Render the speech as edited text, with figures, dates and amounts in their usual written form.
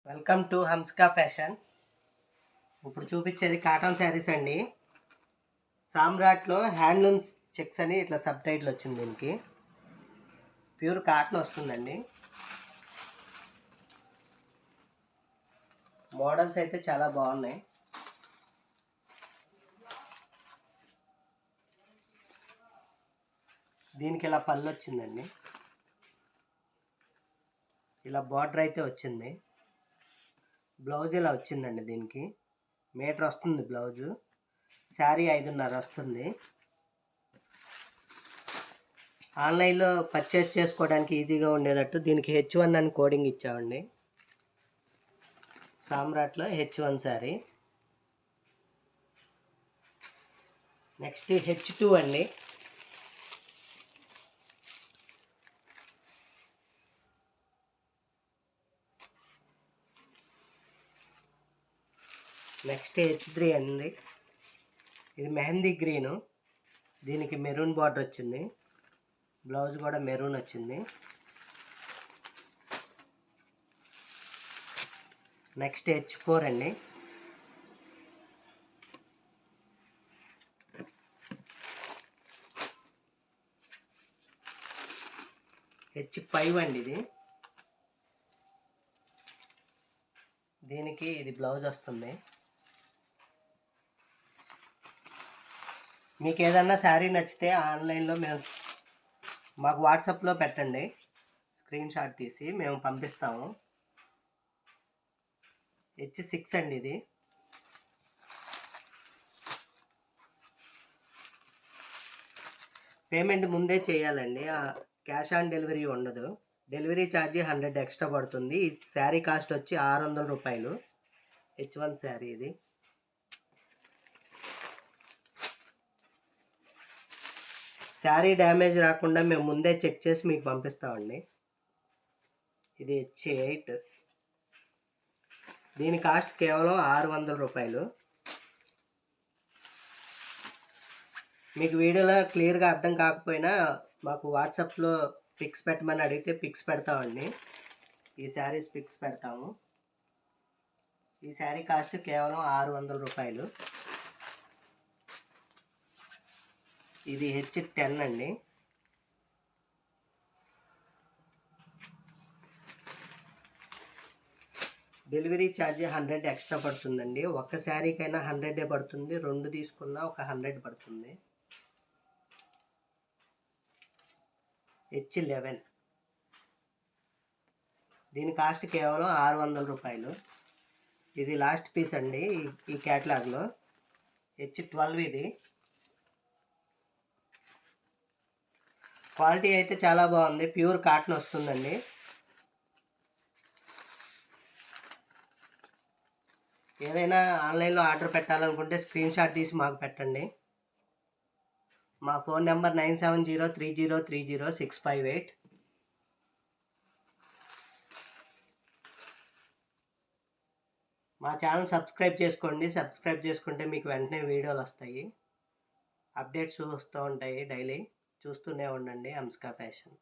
Welcome to హంస్కా fashion. ఇప్పుడు చూపించేది cotton saris అండి. సామ్రాట్లో హ్యాండ్లూమ్స్ చెక్స్ అని ఇట్లా సబ్ టైటిల్ వచ్చింది. దీనికి ప్యూర్ కాటన్ వస్తుందండి. మోడల్స్ అయితే చాలా బాగున్నాయి. దీనికి ఇలా పళ్ళు వచ్చిందండి. ఇలా బార్డర్ అయితే వచ్చింది. బ్లౌజ్ ఇలా వచ్చిందండి. దీనికి మీటర్ వస్తుంది బ్లౌజు. శారీ 5.5 వస్తుంది. ఆన్లైన్లో పర్చేస్ చేసుకోవడానికి ఈజీగా ఉండేటట్టు దీనికి H1 అని కోడింగ్ ఇచ్చామండి. సామ్రాట్లో H1 శారీ. నెక్స్ట్ H2 అండి. నెక్స్ట్ H3 అండి. ఇది మెహందీ గ్రీను. దీనికి మెరూన్ బార్డర్ వచ్చింది. బ్లౌజ్ కూడా మెరూన్ వచ్చింది. నెక్స్ట్ H4 అండి. H5 అండి. దీనికి ఇది బ్లౌజ్ వస్తుంది. మీకు ఏదన్నా శారీ నచ్చితే ఆన్లైన్లో మాకు వాట్సాప్లో పెట్టండి, స్క్రీన్ షాట్ తీసి మేము పంపిస్తాము. H6 అండి. ఇది పేమెంట్ ముందే చేయాలండి. క్యాష్ ఆన్ డెలివరీ ఉండదు. డెలివరీ ఛార్జీ 100 ఎక్స్ట్రా పడుతుంది. ఈ శారీ కాస్ట్ వచ్చి 600 రూపాయలు. H1 శారీ ఇది. శారీ డ్యామేజ్ రాకుండా మేము ముందే చెక్ చేసి మీకు పంపిస్తామండి. ఇది H8. దీని కాస్ట్ కేవలం 600 రూపాయలు. మీకు వీడియోలో క్లియర్గా అర్థం కాకపోయినా మాకు వాట్సాప్లో పిక్స్ పెట్టమని అడిగితే పిక్స్ పెడతామండి. ఈ శారీస్ పిక్స్ పెడతాము. ఈ శారీ కాస్ట్ కేవలం 600 రూపాయలు. ఇది H10 అండి. డెలివరీ ఛార్జ్ 100 ఎక్స్ట్రా పడుతుందండి. ఒక్క శారీకైనా 100 పడుతుంది. 2 తీసుకున్నా ఒక 100 పడుతుంది. H11. దీని కాస్ట్ కేవలం 600 రూపాయలు. ఇది లాస్ట్ పీస్ అండి ఈ క్యాటలాగ్లో. H12 ఇది. క్వాలిటీ అయితే చాలా బాగుంది. ప్యూర్ కాటన్ వస్తుందండి. ఏదైనా ఆన్లైన్లో ఆర్డర్ పెట్టాలనుకుంటే స్క్రీన్ షాట్ తీసి మాకు పెట్టండి. మా ఫోన్ నెంబర్ 9703030658. మా ఛానల్ సబ్స్క్రైబ్ చేసుకోండి. సబ్స్క్రైబ్ చేసుకుంటే మీకు వెంటనే వీడియోలు వస్తాయి. అప్డేట్స్ వస్తూ ఉంటాయి డైలీ. చూస్తూనే ఉండండి హంస్కా ఫ్యాషన్.